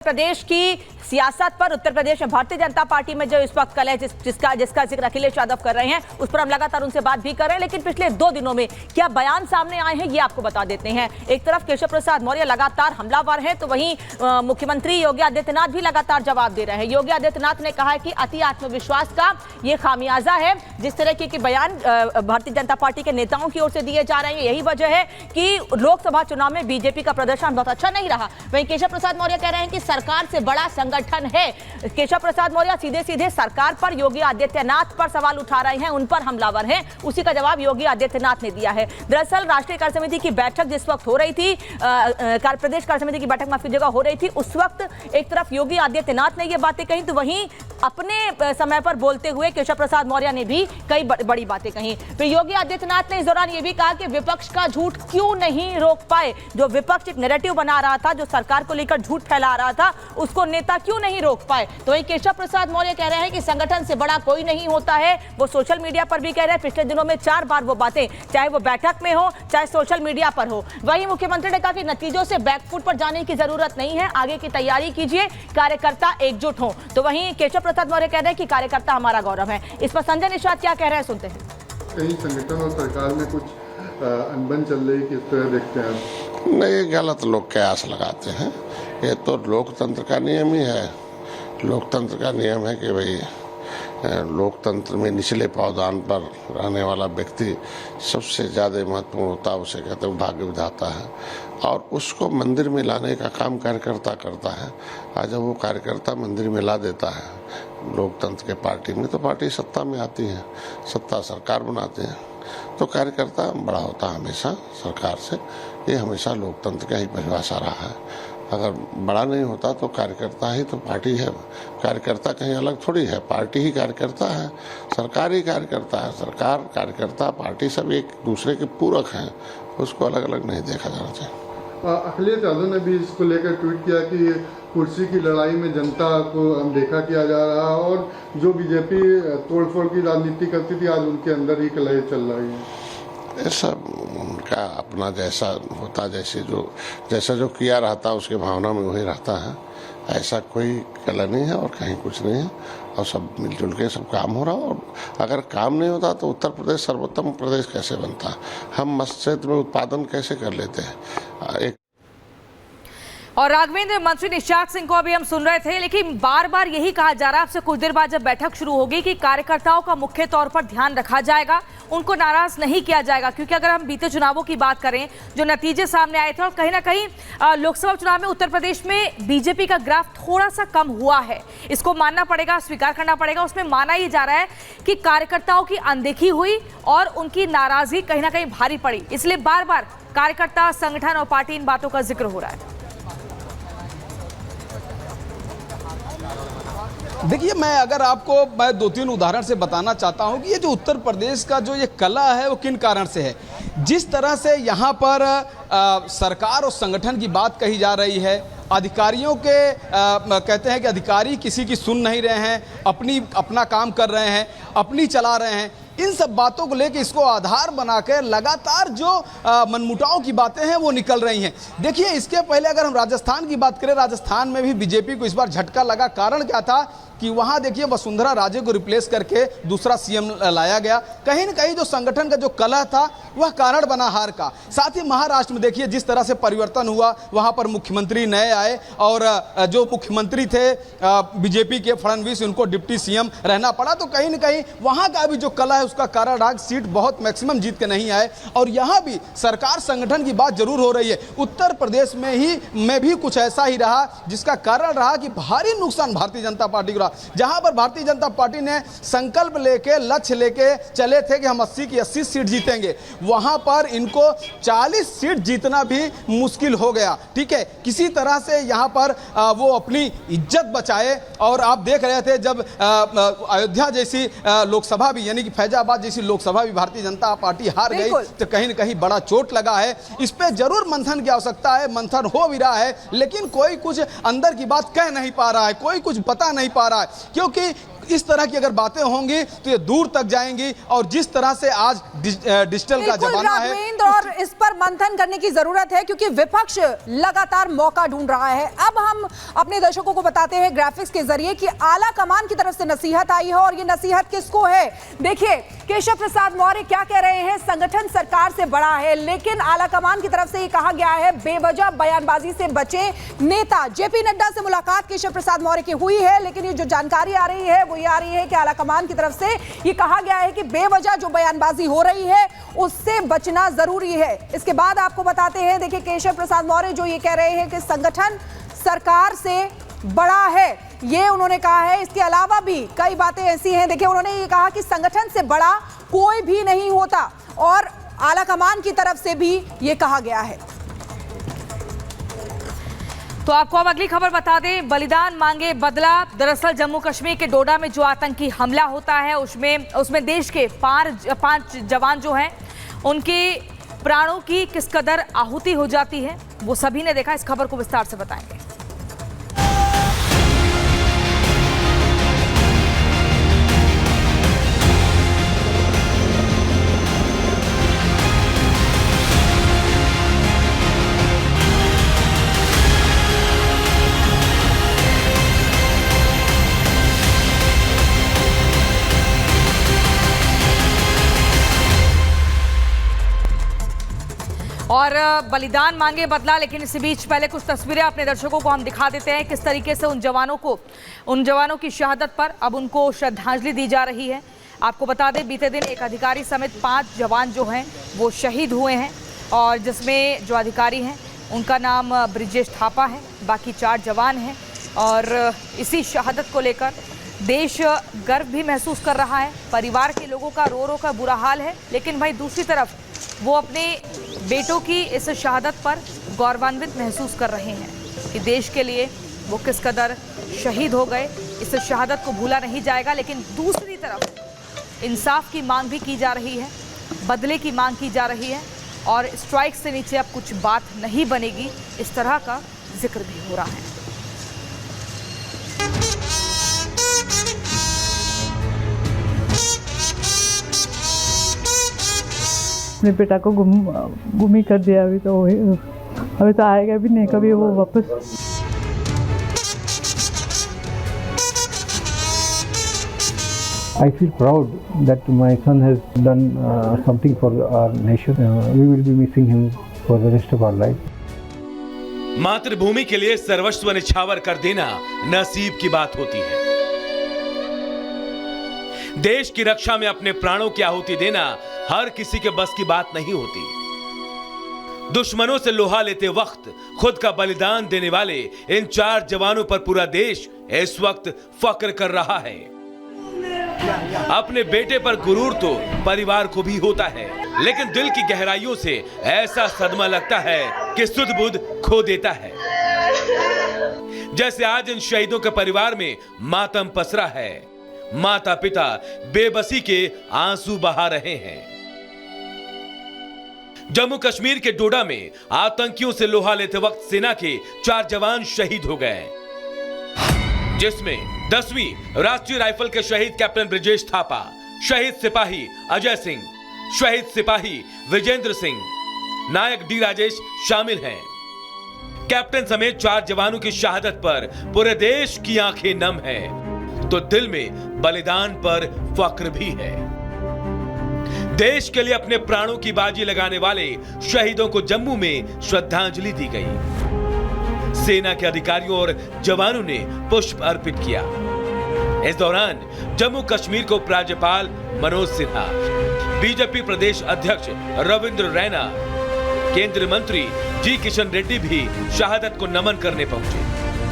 प्रदेश की सियासत पर उत्तर प्रदेश में भारतीय जनता पार्टी में जो इस वक्त कल है जिसका जिक्र अखिलेश यादव कर रहे हैं, उस पर हम लगातार उनसे बात भी कर रहे हैं। लेकिन पिछले 2 दिनों में क्या बयान सामने आए हैं, ये आपको बता देते हैं। एक तरफ केशव प्रसाद मौर्य लगातार हमलावर हैं, तो वहीं मुख्यमंत्री योगी आदित्यनाथ भी लगातार जवाब दे रहे हैं। योगी आदित्यनाथ ने कहा है कि अति आत्मविश्वास का ये खामियाजा है जिस तरह के बयान भारतीय जनता पार्टी के नेताओं की ओर से दिए जा रहे हैं। यही वजह है कि लोकसभा चुनाव में बीजेपी का प्रदर्शन बहुत अच्छा नहीं रहा। वहीं केशव प्रसाद मौर्य कह रहे हैं कि सरकार से बड़ा संगठन है। केशव प्रसाद मौर्य सीधे सीधे सरकार पर, योगी आदित्यनाथ पर सवाल उठा रहे हैं, उन पर हमलावर हैं। उसी का जवाब योगी आदित्यनाथ ने दिया है। दरअसल राष्ट्रीय कार्य समिति की बैठक जिस वक्त हो रही थी, प्रदेश कार्य समिति की बैठक माफ कीजिएगा हो रही थी, उस वक्त एक तरफ योगी आदित्यनाथ ने ये बातें कही, तो वहीं अपने समय पर बोलते हुए केशव प्रसाद मौर्य ने भी कई बड़ी बातें कही। फिर योगी आदित्यनाथ ने इस दौरान ये भी कहा कि विपक्ष का झूठ क्यों नहीं रोक पाए। जो विपक्ष एक नैरेटिव बना रहा था, जो सरकार को लेकर झूठ फैला रहा था, उसको नेता क्यों नहीं रोक पाए। तो वहीं केशव प्रसाद मौर्य कह रहे हैं कि संगठन से बड़ा कोई नहीं होता है। वो सोशल मीडिया पर भी कह रहे हैं, पिछले दिनों में 4 बार वो बातें, चाहे वो बैठक में हो चाहे सोशल मीडिया पर हो। वहीं मुख्यमंत्री ने कहा कि नतीजों से बैकफुट पर जाने की जरूरत नहीं है, आगे की तैयारी कीजिए, कार्यकर्ता एकजुट हो। तो वहीं केशव प्रसाद मौर्य कह रहे हैं कि कार्यकर्ता हमारा गौरव है। इस पर संजय निषाद क्या कह रहे हैं, सुनते हैं। कहीं संगठन और सरकार में कुछ अनबन चल रही, किस तरह देखते हैं? नहीं, गलत लोग कयास लगाते हैं। ये तो लोकतंत्र का नियम ही है। लोकतंत्र का नियम है कि भाई लोकतंत्र में निचले पावदान पर रहने वाला व्यक्ति सबसे ज़्यादा महत्वपूर्ण होता है, उसे कहते हैं भाग्य विधाता है, और उसको मंदिर में लाने का काम कार्यकर्ता करता है। आज जब वो कार्यकर्ता मंदिर में ला देता है लोकतंत्र के पार्टी में, तो पार्टी सत्ता में आती है, सत्ता सरकार बनाते हैं, तो कार्यकर्ता बड़ा होता है हमेशा सरकार से। ये हमेशा लोकतंत्र का ही परिभाषा रहा है। अगर बड़ा नहीं होता तो कार्यकर्ता ही तो पार्टी है। कार्यकर्ता कहीं अलग थोड़ी है, पार्टी ही कार्यकर्ता है, सरकार ही कार्यकर्ता है। सरकार, कार्यकर्ता, पार्टी सब एक दूसरे के पूरक हैं, उसको अलग अलग नहीं देखा जाना चाहिए। अखिलेश यादव ने भी इसको लेकर ट्वीट किया कि कुर्सी की लड़ाई में जनता को अनदेखा किया जा रहा है और जो बीजेपी तोड़फोड़ की राजनीति करती थी, आज उनके अंदर ही कलह चल रही है। ऐसा उनका अपना जैसा होता, जैसा जो किया रहता उसके भावना में वही रहता है। ऐसा कोई कला नहीं है और कहीं कुछ नहीं है, और सब मिलजुल के सब काम हो रहा। और अगर काम नहीं होता तो उत्तर प्रदेश सर्वोत्तम प्रदेश कैसे बनता, हम मत्स्य में उत्पादन कैसे कर लेते हैं। और राघवेंद्र, मंत्री निषाद सिंह को अभी हम सुन रहे थे, लेकिन बार बार यही कहा जा रहा है आपसे कुछ देर बाद जब बैठक शुरू होगी कि कार्यकर्ताओं का मुख्य तौर पर ध्यान रखा जाएगा, उनको नाराज नहीं किया जाएगा। क्योंकि अगर हम बीते चुनावों की बात करें, जो नतीजे सामने आए थे, और कहीं ना कहीं लोकसभा चुनाव में उत्तर प्रदेश में बीजेपी का ग्राफ थोड़ा सा कम हुआ है, इसको मानना पड़ेगा, स्वीकार करना पड़ेगा। उसमें माना ही जा रहा है कि कार्यकर्ताओं की अनदेखी हुई और उनकी नाराजगी कहीं ना कहीं भारी पड़ी। इसलिए बार बार कार्यकर्ता, संगठन और पार्टी, इन बातों का जिक्र हो रहा है। देखिए, मैं 2-3 उदाहरण से बताना चाहता हूं कि ये जो उत्तर प्रदेश का जो ये कला है वो किन कारण से है। जिस तरह से यहाँ पर सरकार और संगठन की बात कही जा रही है, अधिकारियों के कहते हैं कि अधिकारी किसी की सुन नहीं रहे हैं, अपना काम कर रहे हैं, अपनी चला रहे हैं। इन सब बातों को लेकर इसको आधार बनाकर लगातार जो मनमुटाव की बातें हैं वो निकल रही हैं। देखिए, इसके पहले अगर हम राजस्थान की बात करें, राजस्थान में भी बीजेपी को इस बार झटका लगा। कारण क्या था कि वहां देखिए वसुंधरा राजे को रिप्लेस करके दूसरा सीएम लाया गया। कहीं न कहीं जो संगठन का जो कला था वह कारण बना हार का। साथ ही महाराष्ट्र में देखिए जिस तरह से परिवर्तन हुआ, वहां पर मुख्यमंत्री नए आए और जो मुख्यमंत्री थे बीजेपी के फडणवीस, उनको डिप्टी सीएम रहना पड़ा। तो कहीं न कहीं वहां का भी जो कला है उसका कारण रहा, सीट बहुत मैक्सिमम जीत के नहीं आए। और यहां भी सरकार संगठन की बात जरूर हो रही है। उत्तर प्रदेश में भी कुछ ऐसा ही रहा, जिसका कारण रहा कि भारी नुकसान भारतीय जनता पार्टी को। जहां पर भारतीय जनता पार्टी ने संकल्प लेके, लक्ष्य लेके चले थे कि हम 80 की 80 सीट जीतेंगे, वहां पर इनको 40 सीट जीतना भी मुश्किल हो गया। ठीक है, किसी तरह से यहां पर वो अपनी इज्जत बचाए। और आप देख रहे थे जब अयोध्या जैसी लोकसभा भी, यानी कि फैजाबाद जैसी लोकसभा भी भारतीय जनता पार्टी हार गई, तो कहीं न कहीं बड़ा चोट लगा है। इस पे जरूर मंथन की आवश्यकता है, मंथन हो भी रहा है, लेकिन कोई कुछ अंदर की बात कह नहीं पा रहा है, कोई कुछ बता नहीं पा रहा है। क्योंकि इस तरह की अगर बातें होंगी तो ये दूर तक जाएंगी। और जिस तरह से आज डिजिटल का जमाना है, राघवेंद्र, और इस पर मंथन करने की जरूरत है क्योंकि विपक्ष लगातार मौका ढूंढ रहा है। अब हम अपने दर्शकों को बताते हैं ग्राफिक्स के जरिए कि आला कमान की तरफ से नसीहत आई है, और ये नसीहत किसको है। देखिए केशव प्रसाद मौर्य क्या कह रहे हैं, संगठन सरकार से बड़ा है, लेकिन आला कमान की तरफ से ये कहा गया है बेवजह बयानबाजी से बचे नेता। जेपी नड्डा से मुलाकात केशव प्रसाद मौर्य की हुई है, लेकिन ये जो जानकारी आ रही है वो ये आ रही है कि आला कमान की तरफ से ये कहा गया है कि बेवजह जो बयानबाजी हो रही है उससे बचना जरूरी है। इसके बाद आपको बताते हैं, देखिए केशव प्रसाद मौर्य जो ये कह रहे हैं कि संगठन सरकार से बड़ा है, ये उन्होंने कहा है। इसके अलावा भी कई बातें ऐसी हैं। देखिए उन्होंने ये कहा कि संगठन से बड़ा कोई भी नहीं होता, और आला कमान की तरफ से भी ये कहा गया है। तो आपको अब अगली खबर बता दें, बलिदान मांगे बदला। दरअसल जम्मू कश्मीर के डोडा में जो आतंकी हमला होता है उसमें देश के 5 जवान जो हैं उनके प्राणों की किस कदर आहुति हो जाती है वो सभी ने देखा। इस खबर को विस्तार से बताएंगे। और बलिदान मांगे बदला, लेकिन इसी बीच पहले कुछ तस्वीरें अपने दर्शकों को हम दिखा देते हैं किस तरीके से उन जवानों की शहादत पर अब उनको श्रद्धांजलि दी जा रही है। आपको बता दें बीते दिन एक अधिकारी समेत 5 जवान जो हैं वो शहीद हुए हैं, और जिसमें जो अधिकारी हैं उनका नाम ब्रिजेश थापा है, बाकी 4 जवान हैं। और इसी शहादत को लेकर देश गर्व भी महसूस कर रहा है। परिवार के लोगों का रो कर बुरा हाल है, लेकिन भाई दूसरी तरफ वो अपने बेटों की इस शहादत पर गौरवान्वित महसूस कर रहे हैं कि देश के लिए वो किस कदर शहीद हो गए। इस शहादत को भूला नहीं जाएगा, लेकिन दूसरी तरफ इंसाफ की मांग भी की जा रही है, बदले की मांग की जा रही है, और स्ट्राइक से नीचे अब कुछ बात नहीं बनेगी, इस तरह का जिक्र भी हो रहा है। अपने बेटा को गुम ही कर दिया। अभी तो आएगा भी नहीं कभी वो वापस। I feel proud that my son has done something for our nation. We will be missing him for the rest of our life. मातृभूमि के लिए सर्वस्व निछावर कर देना नसीब की बात होती है। देश की रक्षा में अपने प्राणों की आहुति देना हर किसी के बस की बात नहीं होती। दुश्मनों से लोहा लेते वक्त खुद का बलिदान देने वाले इन 4 जवानों पर पूरा देश इस वक्त फख्र कर रहा है। अपने बेटे पर गुरूर तो परिवार को भी होता है, लेकिन दिल की गहराइयों से ऐसा सदमा लगता है कि सुध बुध खो देता है। जैसे आज इन शहीदों के परिवार में मातम पसरा है। माता पिता बेबसी के आंसू बहा रहे हैं। जम्मू कश्मीर के डोडा में आतंकियों से लोहा लेते वक्त सेना के 4 जवान शहीद हो गए, जिसमें 10वीं राष्ट्रीय राइफल के शहीद कैप्टन ब्रिजेश थापा, शहीद सिपाही अजय सिंह, शहीद सिपाही विजेंद्र सिंह, नायक डी राजेश शामिल हैं। कैप्टन समेत 4 जवानों की शहादत पर पूरे देश की आंखें नम हैं, तो दिल में बलिदान पर फख्र भी है। देश के लिए अपने प्राणों की बाजी लगाने वाले शहीदों को जम्मू में श्रद्धांजलि दी गई। सेना के अधिकारियों और जवानों ने पुष्प अर्पित किया। इस दौरान जम्मू कश्मीर के उपराज्यपाल मनोज सिन्हा, बीजेपी प्रदेश अध्यक्ष रविंद्र रैना, केंद्रीय मंत्री जी किशन रेड्डी भी शहादत को नमन करने पहुंचे।